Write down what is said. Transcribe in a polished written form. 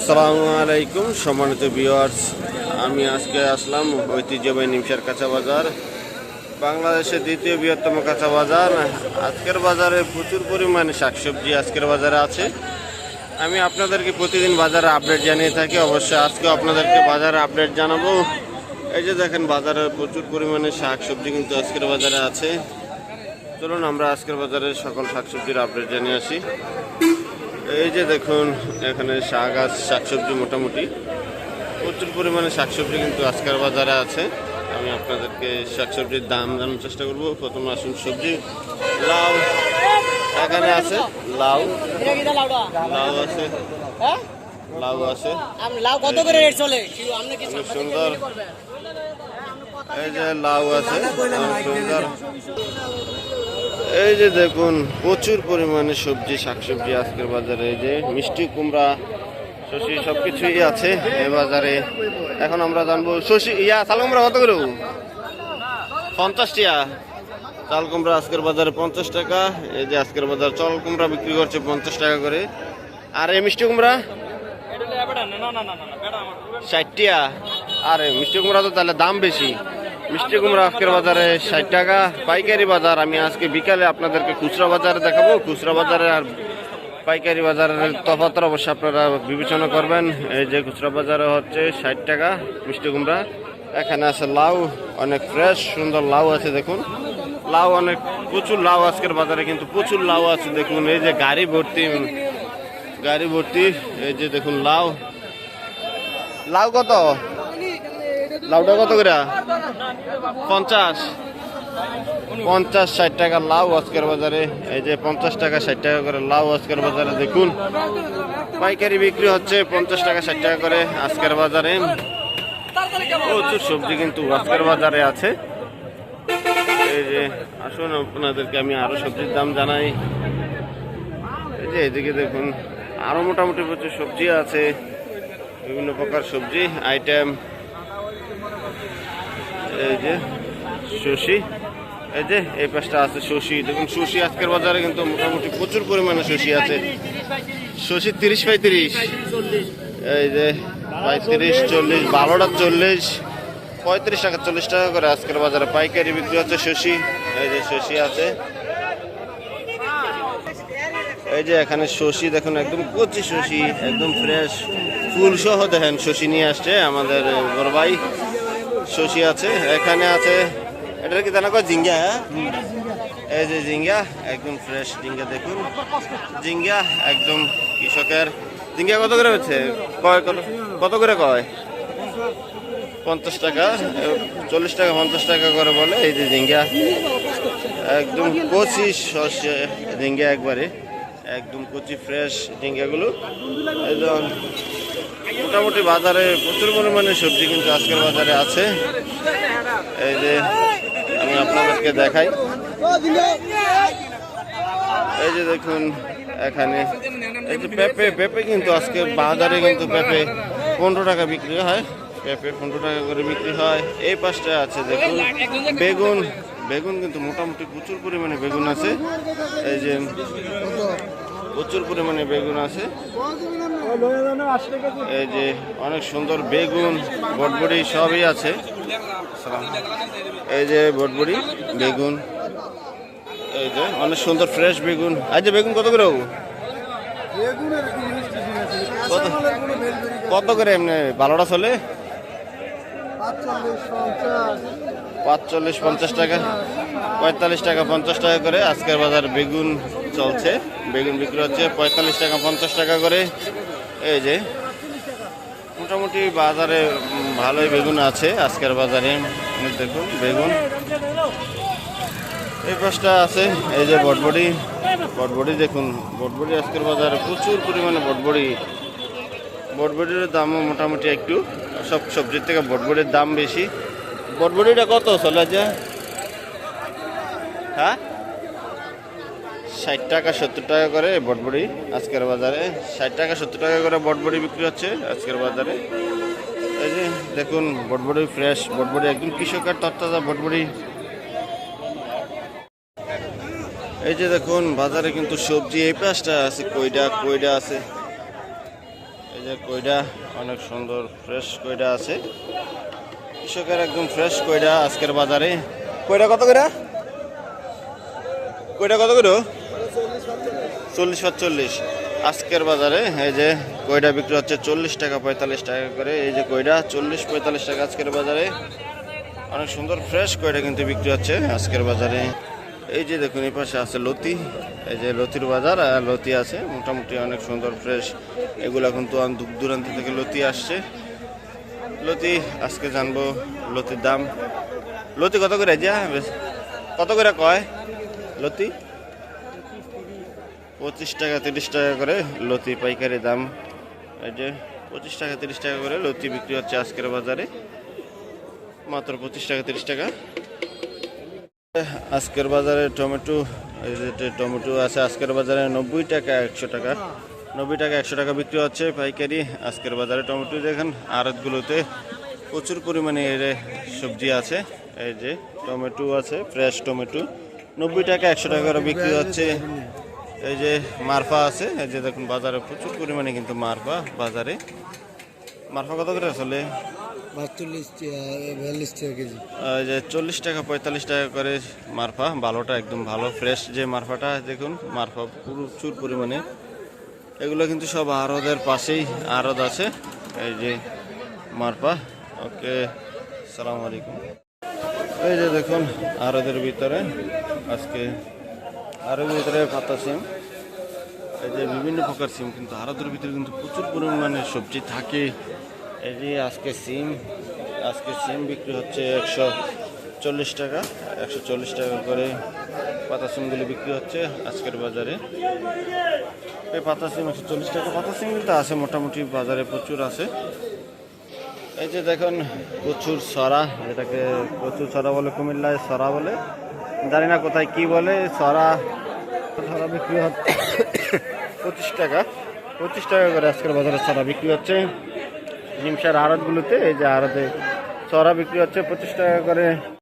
আসসালামু আলাইকুম সম্মানিত ভিউয়ার্স, আমি আজকে আসলাম ঐতিহ্যবাহী নিমসার কাঁচা বাজার, বাংলাদেশের দ্বিতীয় বৃহত্তম কাঁচা বাজার। আজকের বাজারে প্রচুর পরিমাণে শাকসবজি আজকের বাজারে আছে। আমি আপনাদেরকে প্রতিদিন বাজারে আপডেট জানিয়ে থাকি, অবশ্যই আজকেও আপনাদেরকে বাজারে আপডেট জানাবো। এই যে দেখেন, বাজারে প্রচুর পরিমাণে শাকসবজি কিন্তু আজকের বাজারে আছে। চলুন আমরা আজকের বাজারে সকল শাকসবজির আপডেট জানিয়ে আসি। এই যে দেখুন, এখানে শাকসবজি মোটামুটি প্রচুর পরিমাণে শাকসবজি কিন্তু আজকের বাজারে আছে। আমি আপনাদেরকে শাকসবজির দাম জানার চেষ্টা করব। প্রথমে আসুন সবজি। লাউ এখানে আছে, লাউ আছে, লাউ আছে। লাউ কত করে রেট চলে? অনেক সুন্দর। এই যে লাউ আছে, অনেক সুন্দর। এই যে দেখুন, প্রচুর পরিমাণে সবজি শাকসবজি আজকের বাজারে। এই যে মিষ্টি কুমড়া, শশি সবকিছুই আছে এই বাজারে। এখন আমরা জানবো শশি চাল কুমড়া কত করে? 50 টাকা চাল কুমড়া আজকের বাজারে 50 টাকা। এই যে আজকের বাজার চাল কুমড়া বিক্রি করছে 50 টাকা করে। আর এই মিষ্টি কুমড়া 60 টাকা। আরে মিষ্টি কুমড়া তো তাহলে দাম বেশি। মিষ্টি কুমড়া আজকের বাজারে 60 টাকা পাইকারি বাজার। আমি আজকে বিকালে আপনাদেরকে খুচরা বাজারে দেখাবো। খুচরা বাজারে আর পাইকারি বাজারের তফাৎ অবশ্যই আপনারা বিবেচনা করবেন। এই যে খুচরা বাজারে হচ্ছে 60 টাকা মিষ্টি কুমড়া। এখানে আছে লাউ, অনেক ফ্রেশ সুন্দর লাউ আছে। দেখুন লাউ, অনেক প্রচুর লাউ আজকের বাজারে, কিন্তু প্রচুর লাউ আছে। দেখুন এই যে গাড়ি ভর্তি। এই যে দেখুন লাউ। লাউ কত? লাউটা কত করে? 50 60 টাকা লাউ আজকের বাজারে। এই যে 50 টাকা 60 টাকা করে লাউ আজকের বাজারে। দেখুন পাইকারি বিক্রি হচ্ছে 50 টাকা 60 টাকা করে আজকের বাজারে। প্রচুর সবজি কিন্তু আজকের বাজারে আছে। এই যে আসুন আপনাদেরকে আমি আরো সবজির দাম জানাই। এই যে এদিকে দেখুন, আরো মোটামুটি প্রচুর সবজি আছে, বিভিন্ন প্রকার সবজি আইটেম। এই যে শশি, এই যে এই পাশটা আছে শশি। দেখুন শশি আজকের বাজারে কিন্তু মোটামুটি প্রচুর পরিমাণে শশি আছে। শশি 30 35, এই যে 35 40, ভালোটা 40 35 টাকা 40 টাকা করে আজকের বাজারে পাইকারি বিক্রি হচ্ছে শশি। এই যে শশি আছে। এই যে এখানে শশি দেখুন, একদম কচি শশি, একদম ফ্রেশ ফুল সহ দেখেন শশি নিয়ে আসছে আমাদের বড় ভাই। শশি আছে, এখানে আছে। এটা কি জানা কয় ঝিঙ্গা? এই যে ঝিঙ্গা, একদম ফ্রেশ ঝিঙ্গা। দেখুন ঝিঙ্গা একদম কৃষকের। ঝিঙ্গা কত করে হচ্ছে? কত করে কয়? 50 টাকা 40 টাকা 50 টাকা করে বলে। এই যে ঝিঙ্গা একদম কচি শস্য ঝিঙ্গা, একবারে একদম কচি ফ্রেশ ঝিঙ্গাগুলো। একদম মোটামুটি বাজারে প্রচুর পরিমাণে সবজি কিন্তু আজকের বাজারে আছে। এই যে আমি আপনাদেরকে দেখাই। এই যে দেখুন এখানে এই যে পেঁপে কিন্তু আজকে বাজারে কিন্তু পেঁপে 15 টাকা বিক্রি হয়। পেঁপে 15 টাকা করে বিক্রি হয়। এই পাশটা আছে দেখুন বেগুন কিন্তু মোটামুটি প্রচুর পরিমাণে বেগুন আছে। এই যে প্রচুর পরিমাণে বেগুন আছে। এই যে অনেক সুন্দর বেগুন, বটবড়ি সবই আছে। এই যে বটবড়ি বেগুন, এই যে অনেক সুন্দর ফ্রেশ বেগুন। আজ যে বেগুন কত করে? কত করে এমনি ভালোটা চলে? 45 50 টাকা 45 টাকা 50 টাকা করে আজকের বাজার বেগুন চলছে। বেগুন বিক্রি হচ্ছে 45 টাকা 50 টাকা করে। এই যে মোটামুটি বাজারে ভালোই বেগুন আছে আজকের বাজারে। দেখুন বেগুন। এই পাশটা আছে এই যে বটবড়ি দেখুন, বটবড়ি আজকের বাজারে প্রচুর পরিমাণে বটবড়ির দামও মোটামুটি একটু সব সবজির থেকে বটবড়ির দাম বেশি। বটবড়িটা কত চলে যে? হ্যাঁ 60 টাকা 70 টাকা করে বটবড়ি আজকের বাজারে। 60 টাকা 70 টাকা করে বটবড়ি বিক্রি হচ্ছে আজকের বাজারে। এই যে দেখুন বটবড়ি ফ্রেশ বটবড়ি, একদম কৃষকের তরতাজা বটবড়ি। এই যে দেখুন বাজারে কিন্তু সবজি এই পাশটা আছে, কইডা আছে। এই যে কইডা অনেক সুন্দর ফ্রেশ কইডা আছে, কৃষকের একদম ফ্রেশ কইডা আজকের বাজারে। কইডা কত করে? কইডা কত করে? 40-45 আজকের বাজারে। এই যে কইডা বিক্রি হচ্ছে 40 টাকা 45 টাকা করে। এই যে কইডা 40-45 টাকা আজকের বাজারে। অনেক সুন্দর ফ্রেশ কইডা কিন্তু বিক্রি হচ্ছে আজকের বাজারে। এই যে দেখুন এই পাশে আছে লতি, এই যে লতির বাজার, আর লতি আছে মোটামুটি অনেক সুন্দর ফ্রেশ। এগুলা কিন্তু দূর দূরান্ত থেকে লতি আসছে। লতি আজকে জানবো লতির দাম। লতি কত করে যা কত করে কয় লতি? 25 টাকা 30 টাকা করে লতি পাইকারি দাম। এই যে 25 টাকা 30 টাকা করে লতি বিক্রি হচ্ছে আজকের বাজারে, মাত্র 25 টাকা 30 টাকা। আজকের বাজারে টমেটো, এই যে টমেটো আছে আজকের বাজারে 90 টাকা 100 টাকা, 90 টাকা 100 টাকা বিক্রি হচ্ছে পাইকারি আজকের বাজারে। টমেটো দেখেন আড়তগুলোতে প্রচুর পরিমাণে এর সবজি আছে। এই যে টমেটো আছে ফ্রেশ টমেটো 90 টাকা 100 টাকা করে বিক্রি হচ্ছে। এই যে মারফা আছে, এই যে দেখুন বাজারে প্রচুর পরিমাণে কিন্তু মারফা বাজারে। মারফা কত করে চলে? 42 টাকা কেজি। এই যে 40 টাকা 45 টাকা করে মারফা, ভালোটা একদম ভালো ফ্রেশ যে মারফাটা দেখুন, মারফা প্রচুর পরিমাণে। এগুলো কিন্তু সব আড়তের পাশেই আড়ত আছে। এই যে মারফা। ওকে, সালাম আলাইকুম। এই যে দেখুন আড়তের ভিতরে আজকে আড়তের ভিতরে পাতা সিম, এই যে বিভিন্ন প্রকার সিম কিন্তু আড়তের ভিতরে কিন্তু প্রচুর পরিমাণে সবজি থাকে। এই যে আজকে সিম বিক্রি হচ্ছে 140 টাকা 140 টাকা করে পাতা সিমগুলি বিক্রি হচ্ছে আজকের বাজারে। এই পাতা সিম 140 টাকা। পাতা সিম কিন্তু আছে মোটামুটি বাজারে প্রচুর আছে। এই যে দেখুন প্রচুর সরা, যেটাকে প্রচুর সরা বলে, কুমিল্লায় সরা বলে, জানি না কোথায় কি বলে। সরা বিক্রি হচ্ছে 25 টাকা করে আজকের বাজারে সরা বিক্রি হচ্ছে নিমসার আড়তগুলোতে। এই যে আড়তে সরা বিক্রি হচ্ছে 25 টাকা করে।